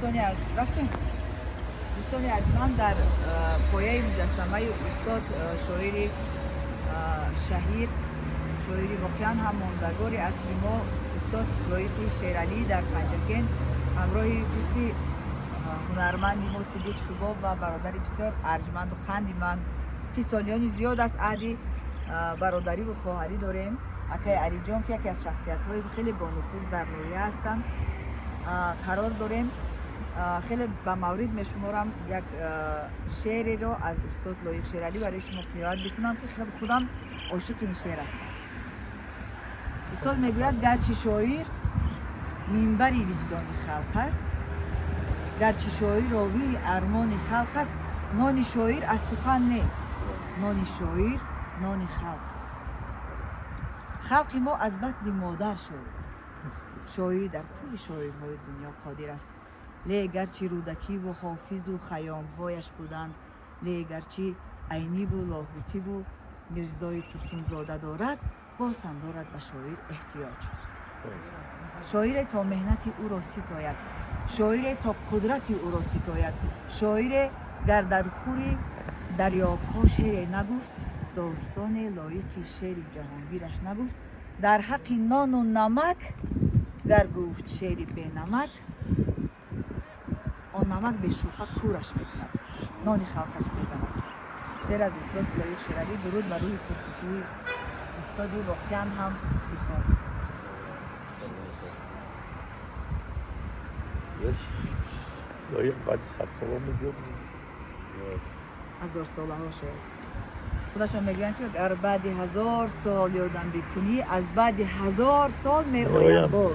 دوستان ارجمند در پایه مجسمه استاد شاعر شهیر، شاعری واقعا هم ماندگار عصر ما، استاد لایق شیرعلی در پنجکن همراه دوستی هنرمندی ما صدیق شباب و برادری بسیار ارجمند و قندی من که سالیانی زیاد از عهد برادری و خواهری داریم. اکای علی جان که یکی از شخصیت های خیلی با نفوذ در ناحیه هستند قرار داریم. خیلی به مورد می شمارم یک شعری را از استاد لایق شیرعلی برای شما قرائت بکنم که خودم عاشق این شعر هستم. استاد میگوید گرچه شاعر منبری وجدان خلق است، گرچه شاعر راوی ارمان خلق است، نان شاعر از سخن نه، نان شاعر نان خلق است. خلق ما از بطن مادر شاعر است، شاعر در کل شاعرهای دنیا قادر است. لی گرچه رودکی و حافظ و خیامهایش بودند، لی گرچه عینی و لاهوتی و میرزای ترسون زاده دارد، باز هم دارد به شاعر احتیاج. شاعر تا مهنت او را ستاید، شاعر تا قدرت او را ستاید. شاعر گر در خوری دریاها شعر نگفت، داستان لایق شعر جهانگیرش نگفت. در حق نان و نمک گر گفت شعر به نمک، آن نمک به شوخه کورش میکند، نان خلقش میزند. شعر از استاد لایق شیرعلی. درود بر روی پرخطوی استاد واقعا هم افتخار. لایق بعد 100 سال میگه 1000 ساله ها شد. خودشون میگن که اگر بعد 1000 سال یادم بکنی، از بعد 1000 سال میآیم باز.